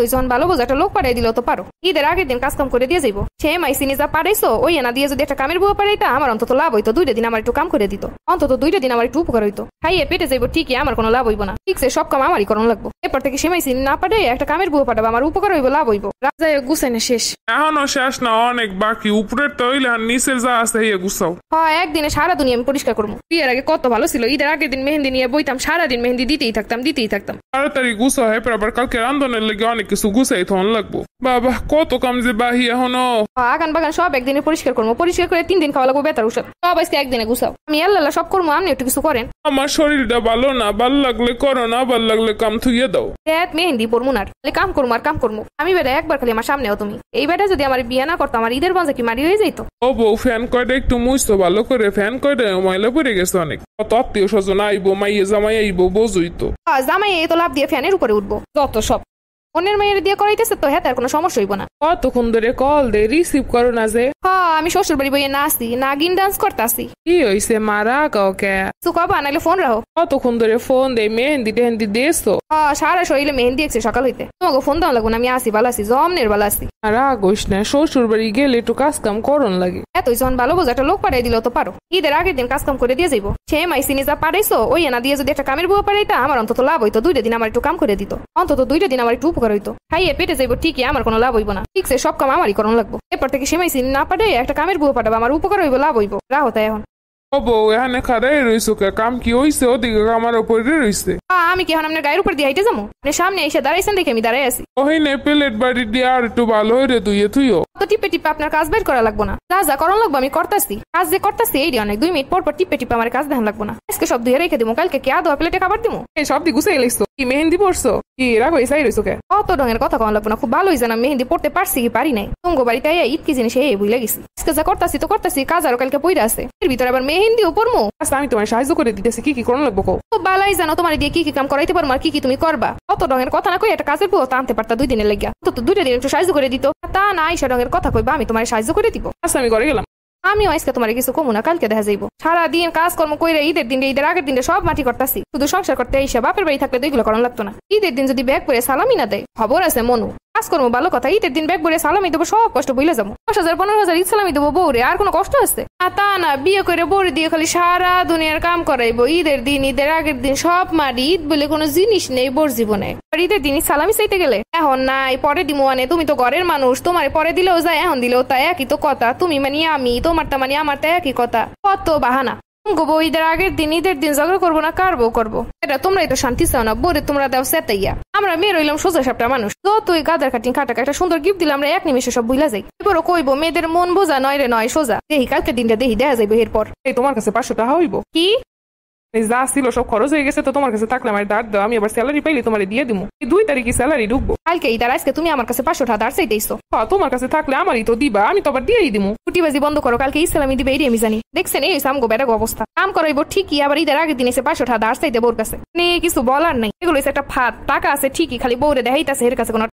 তুই যখন ভালো বোঝা একটা লোক পাঠাই দিলেও তো পারো। ঈদের আগের দিন কাজ কাম করে দিয়ে যাইবো। সে মাইসিনি যা পাঠাইছো ওই এনা দিয়ে যদি একটা কামের বুয়া পাঠাইতা আমার অন্তত লাভ হইতো। 2টা দিন আমার একটু কাম করে দিত, অন্তত 2টা দিন আমার একটু উপকার হইতো। খাইয়ে পেটে যাইবো ঠিকই, আমার কোনো লাভ হইব না। ঠিক সে সব কাম আমারই করণ লাগবো। এরপর থেকে সে মাইসিনি না পাঠাই একটা কামের বুয়া পাঠাবো, আমার উপকার হইব, লাভ হইব। রাজায় গুছাই না শেষ, এখনো শেষ না, অনেক বাকি। উপরের তো হইলে আর নিচের যা আছে হিয়ে গুছাও। হ্যাঁ, একদিনে সারা দুনিয়া আমি পরিষ্কার করবো। বিয়ের আগে কত ভালো ছিল, ঈদের আগের দিন মেহেন্দি নিয়ে বইতাম, সারাদিন মেহেন্দি দিতেই থাকতাম। তাড়াতাড়ি গুছাও, এরপর আবার কালকে রান্ধনের লেগে অনেক কিছু গুছাই তখন লাগবো। বাবা কত কাম যে বাহি এখনো। আগান বাগান সব একদিনে পরিষ্কার করবো, পরিষ্কার করে 3 দিন খাওয়া লাগবো বেতার ওষুধ। সব আজকে একদিনে গুছাও। আমি আল্লাহ সব করবো, আপনি একটু কিছু করেন। আমার শরীরটা ভালো না, ভাল লাগলে করো, না ভাল লাগলে কাম থুইয়ে দাও। মেহেন্দি পড়বো না, কাম করবো আর কাম করবো। আমি বেটা একবার খালি আমার সামনেও তুমি। এই বেটা যদি আমার বিয়ে না করতো আমার ঈদের বাজে কি মারি হয়ে যাইতো। ও বউ, ফ্যান কয়টা একটু মুছতো ভালো করে। ফ্যান কয়টা ময়লা পড়ে গেছে অনেক। কত আত্মীয় স্বজন আইবো, মাইয়ে জামাই আইবো, বোঝই তো। জামাই এই তো লাভ দিয়ে ফ্যানের উপরে উঠবো। যত সব অন্যের মেয়ের দিয়ে করাইতেছে তো হ্যাঁ, তার কোনো সমস্যা হইব না। কতক্ষণ ধরে কল দে, রিসিভ করো না যে। হ্যাঁ, আমি শ্বশুর বাড়ি বইয়ে নাচি, নাগিন ডান্স করতাছি। কি হইছে মারা কাউকে? সুকাবা নাইলে ফোন রাখো। কতক্ষণ ধরে ফোন দে, মেহেন্দি টেহেন্দি দেছো? হ্যাঁ, সারা শরীরে মেহেন্দি একছে সকাল হইতে। তোমাকে ফোন দেওয়া লাগবো না, আমি আসি ভালো আছি, জমনের ভালো আছি। রাগ হইস না, শ্বশুর বাড়ি গেলে একটু কাজ কাম করন লাগে। এতই যখন ভালো বোঝা একটা লোক পাঠাই দিলেও তো পারো। ঈদের আগের দিন কাজ কাম করে দিয়ে যাইবো। সে মাইসিনি যা পাঠাইছো ওই এনা দিয়ে যদি একটা কামের বুয়া পাঠাইতা আমার অন্তত লাভ হইতো। 2টা দিন আমার একটু কাম করে দিত, অন্তত 2টা দিন আমার একটু উপকার হইতো। খাইয়ে পেটে যাইবো ঠিকই, আমার কোনো লাভ হইব না। ঠিক সে সব কাম আমারই করণ লাগবো। এরপর থেকে সে মাইসিনি না পাঠাই একটা কামের বুয়া পাঠাবো, আমার উপকার হইব, লাভ হইব। রাহো তাই এখন। ও বউ, এখানে খাড়াই রইছো কে? কাম কি হইছে? ওদিকে আমার উপরে রইছে। আমি কি এখন আপনার গায়ের উপর দিয়ে হাইটে যাবো? আপনি সামনে এসে দাঁড়াইছেন দেখে আমি দাঁড়াই আছি। ওহিনে প্লেট বাড়ি দিয়ে আর একটু ভালো হইরে তুইয়ে তুইও। তো টিপে টিপে আপনার কাজ বের করা লাগবো না। যা যা করণ লাগবো আমি করতেছি। কাজ যে করতেছি এই অনেক, 2 মিনিট পর পর টিপে টিপে আমার কাজ দেখান লাগবো না। আজকে সব ধুয়ে রেখে দিবো, কালকে কে আদা প্লেটে খাবার দিবো। এই সব দি গুছাই লাইছো? কি মেহেন্দি পড়ছো? কি রাগ হইছে রইছো কে? কত রঙের কথা কন লাগবো না, খুব ভালোই জানা মেহেন্দি পড়তে পারছি কি পারি নাই। তুঙ্গ বাড়িতে ঈদ কি জিনিস এই বুঝলে গেছি। আজকে যা করতেছি তো করতেছি, কাজ আরো কালকে পইরা আছে। এর ভিতরে আবার মেহেন্দিও পড়মু। আচ্ছা, আমি তোমার সাহায্য করে দিতেছি, কি কি করণ লাগবো কও। খুব ভালোই জানো তোমার দিয়ে কি কি কাম করাইতে পারবো আর কি কি তুমি করবা। কত রঙের কথা না কই একটা কাজের পুরো আনতে পারতা 2 দিনের লাগিয়া, তো 2টা দিন একটু সাহায্য করে দিত। তা না আইসা রঙের কথা কইবা আমি তোমার সাহায্য করে দিব। আচ্ছা, আমি ঘরে গেলাম। আমিও আজকে তোমার কিছু কমু না, কালকে দেখা যাইব। সারাদিন কাজকর্ম কইরা ঈদের দিন ঈদের আগের দিনে সব মাটি করতাছি। শুধু সংসার করতে এসে বাপের বাড়ি থাকলে তো এগুলো করানো লাগতো না। ঈদের দিন যদি ব্যাগ পরে সালামি না দেয়, খবর আছে মনু। কাজকর্ম ভালো কথা, ঈদের দিন ব্যাগ পরে সালামি দেবো, সব কষ্ট বইলে যাবো। 10,000 15,000 ঈদ সালামি দেবো বউরে, আর কোনো কষ্ট আছে? তা না, বিয়ে করে বউরে দিয়ে খালি সারা দুনিয়ার কাম করাইবো। ঈদের দিন ঈদের আগের দিন সব মারি, ঈদ বলে কোনো জিনিস নেই বোর জীবনে। ঈদের দিন সালামি চাইতে গেলে এখন নাই, পরে দিমু মানে। তুমি তো ঘরের মানুষ, তোমার পরে দিলেও যায়, এখন দিলেও তাই, একই তো কথা। তুমি মানে আমি, তোমারটা মানে আমার, তাই একই কথা। কত বাহানা গো। ঈদের আগের দিন ঈদের দিন ঝগড়া করবো না, কারবো করবো। এটা তোমরাই তো শান্তি চাও না, বোরে তোমরা দাও সেতাইয়া। আমরা মেয়ে রইলাম সোজা সাপটা মানুষ। তো তুই গাদার কাটিং খাটাকা একটা সুন্দর গিফট দিলাম, আমরা 1 নিমেষে সব ভুলা যাই। এবারও কইবো মেয়েদের মন বোঝা নয় রে নয় সোজা। দেখি কালকে দিনটা দেখি দেখা যাইবো। এরপর এই তোমার কাছে 500 টাকা হইব? কি যা ছিল সব খরচ হয়ে গেছে, তো তোমার কাছে থাকলে আমার দাঁড় দাও, আমি আবার স্যালারি পাইলে তোমার দিয়ে দিবো। 2 তারিখে স্যালারি ঢুকবো। কালকে ঈদের আজকে তুমি আমার কাছে 500 টাকা ধার চাইতেইছো। তোমার কাছে থাকলে আমারই তো দিবা, আমি তো আবার দিয়েই দিবো। ছুটিবাজি বন্ধ করো, কালকে ইসলামি দিবে এই আমি জানি। দেখছেন এই সামগো বেড়াগো অবস্থা। কাম করাইবো ঠিকই, আবার ঈদের আগের দিন এসে 500 টাকা ধার চাইতে বোর কাছে। কিছু বলার নাই, এগুলো একটা ফাঁদ। টাকা আছে ঠিকই, খালি বউরে দেখাইতেছে, এর কাছে কোনো